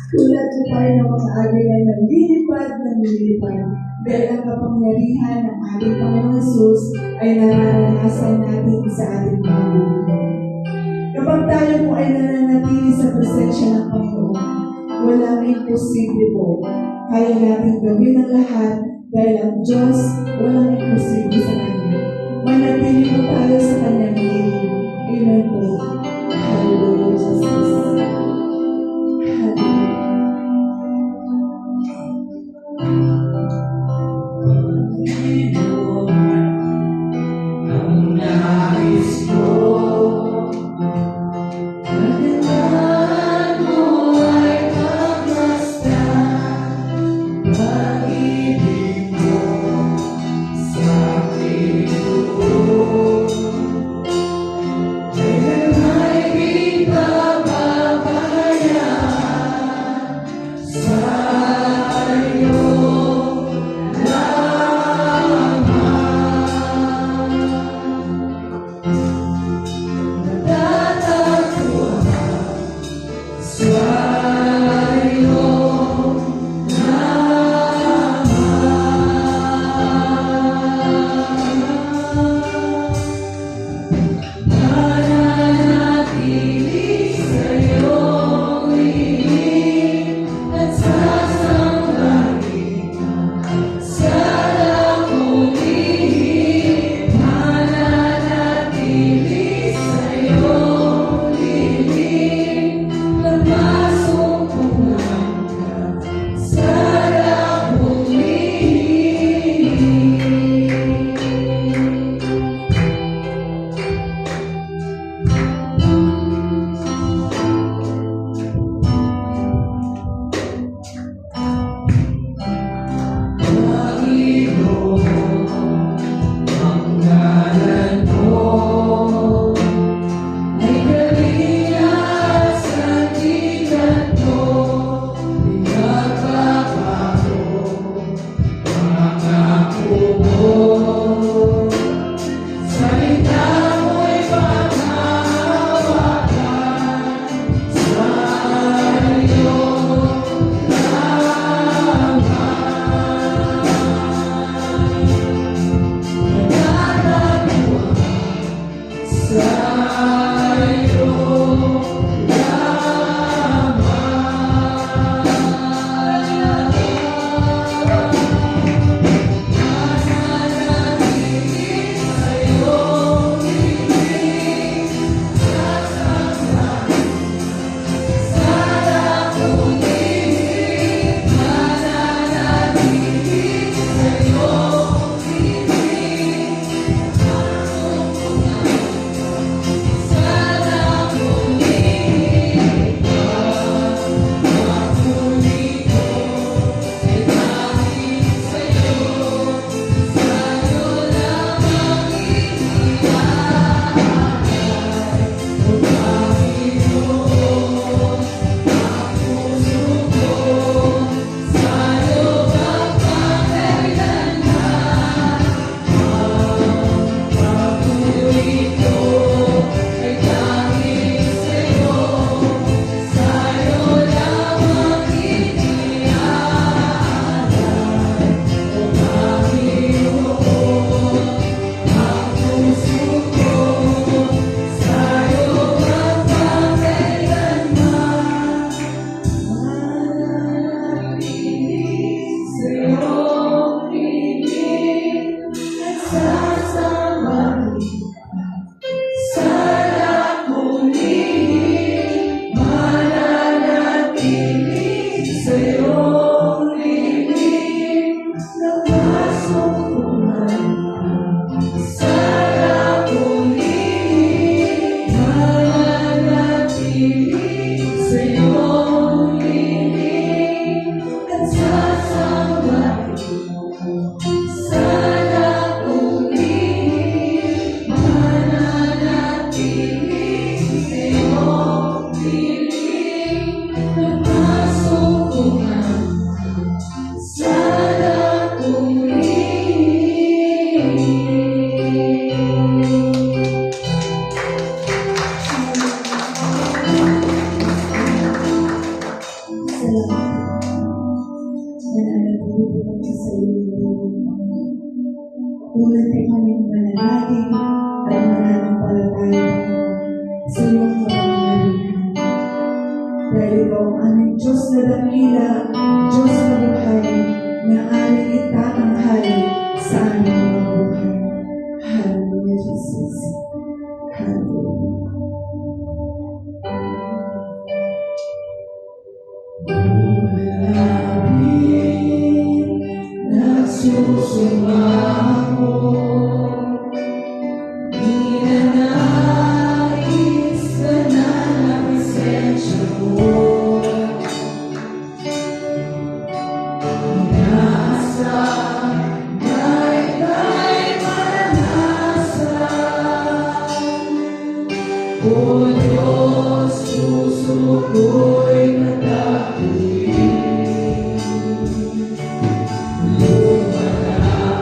Tulad po tayo ng mga agay na naglilipad, dahil ang kapangyarihan ng ating Panginoon Jesus ay nararanasan natin sa ating mga buhay. Kapag tayo po ay nananatili sa presensya ng Panginoon, walang imposible po. Kaya natin gawin ang lahat dahil ang Diyos walang imposible sa Kanya. Manatili po tayo sa Kanyang hiling. Amen po. Hallelujah, Jesus. Hallelujah. Salamat. Mananatili po kami sa iyo. Tulad ay kaming mananalig at mananampalataya sa iyong kapangyarihan. Dahil ikaw ang aming Diyos na dakila, Diyos na buhay, na aming itatanghal sa aming mga buhay. Hallelujah, Jesus. Hallelujah. Nagsusumamo, ninanais ka na ng presensya mo. Inasa na ika'y maranasan. O Diyos, puso ko'y natatuloy. Lumalapit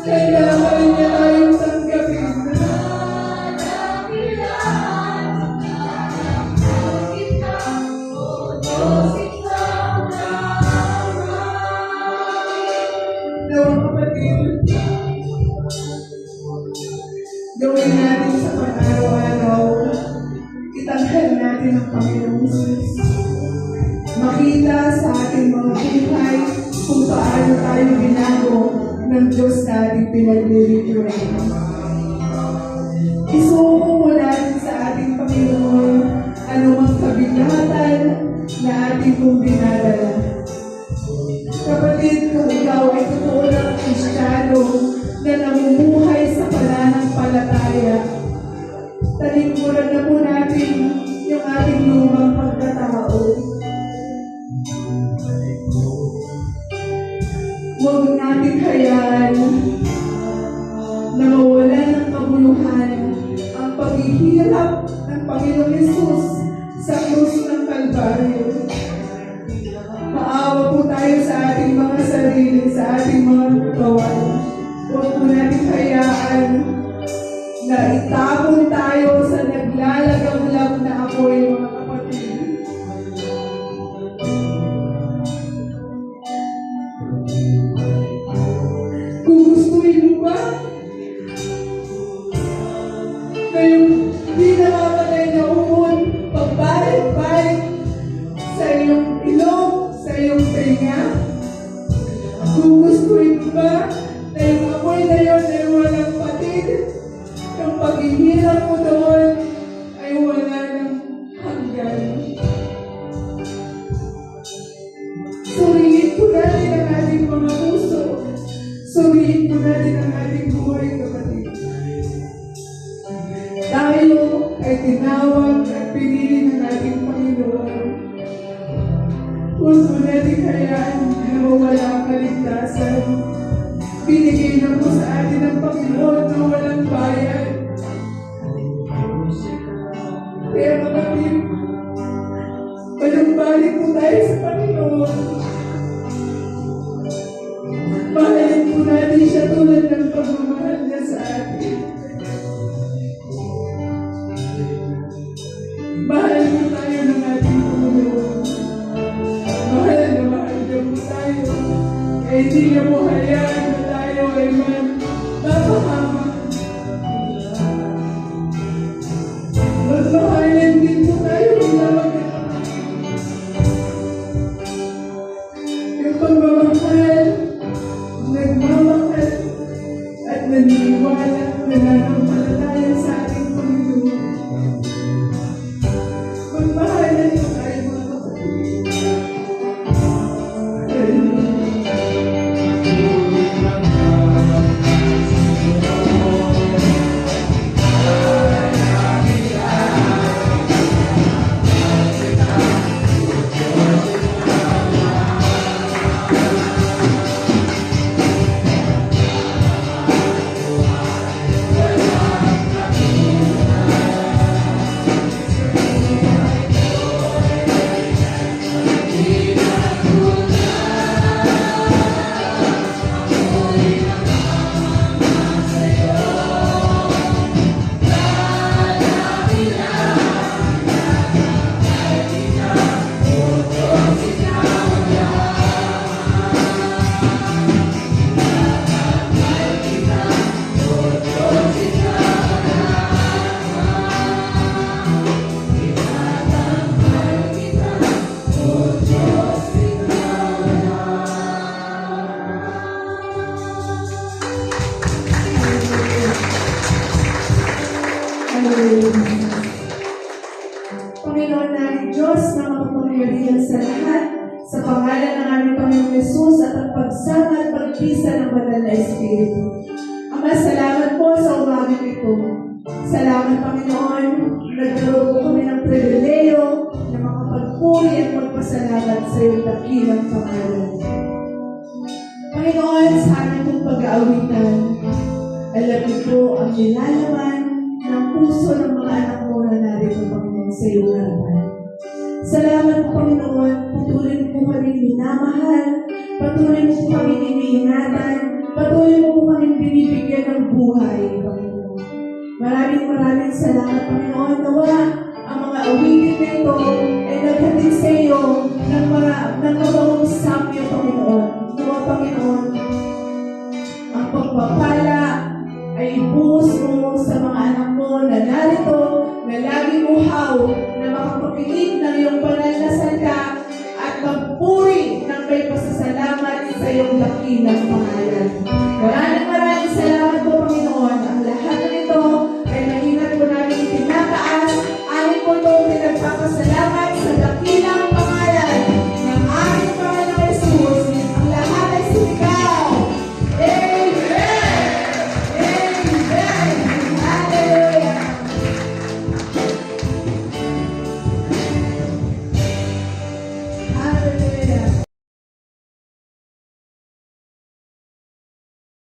Kailangan niya tayong tanggapin. Nawa kapatid, gawin natin sa pang-araw-araw, itanghal natin ang Panginoong Jesus. Makita sa ating mga buhay kung paano tayo binago ng Diyos na ating pinaglilingkuran. Isuko mo natin sa ating Panginoon anumang kabigatan na ating kong dinadala. Kapatid, kung ikaw ay totoo ng Kristiyano na namumuhay sa pananampalataya, talingkuran na po natin yung ating lumang pagkatao. Huwag natin hayaan na mawalan ng kabuluhan ang paghihirap ng Panginoong Hesus sa krus ng Kalbaryo. Maawa po tayo sa ating mga sarili, sa ating mga katawan. Huwag po natin hayaan na itapon tayo sa naglalagablab na apoy, mga kapatid. Kung gustuin mo ba na yung di namamatay na uod, pagbalik-balik sa iyong ilong, sa iyong tenga? Kung gustuin mo ba na yung apoy na yun ay walang patid, yung paghihirap mo doon ay wala ng hanggan? Suriin po natin ang ating mga puso. Suriin po natin ang ating buhay, kapatid. Tayo ay tinawag at pinili ng ating Panginoon. Huwag mo natin hayaan na mawala ang kaligtasan. Binigay na po sa atin ang Panginoon na walang bayad. Kaya kapatid, balik po tayo sa Panginoon. Mahalin po natin siya tulad ng pagmamahal niya sa atin. Mahal po tayo ng ating Panginoon. Mahal na mahal niya po tayo. Kaya hindi niya po hayaan na tayo ay mapahamak. Magmahalan din po tayo bilang magkakapatid. Yung pagmamahal, nagmamahal, at naniniwala, nananampalataya sa ating Panginoon. Magmahalan po tayo, mga kapatid. Panginoon namin Diyos na makapangyarihan sa lahat, sa pangalan ng aming Panginoong Hesus at ang pagsama at pagpisa ng Banal na Espiritu. Ama, salamat po sa umagang ito. Salamat, Panginoon, nagkaroon po kami ng pribileyo na makapagpuri at magpasalamat sa iyong dakilang pangalan. Panginoon, sa aming pong pag-aawitan, alam niyo po ang nilalaman ng puso ng mga anak mo na narito, Panginoon, sa iyong harapan. Salamat po, Panginoon, patuloy mo po kami minamahal, patuloy mo po kami iniingatan, patuloy mo po kami binibigyan buhay, Panginoon. Maraming salamat, Panginoon. Nawa ang mga awitin na ito ay naghatid sa iyo ng mabawang samyo, Panginoon. Nawa, Panginoon, ang pagpapala ay ibuhos mo sa mga anak mo na narito, na laging uhaw, na makapakinig ng iyong banal na salita at magpuri ng may pasasalamat sa iyong dakilang pangalan. Maraming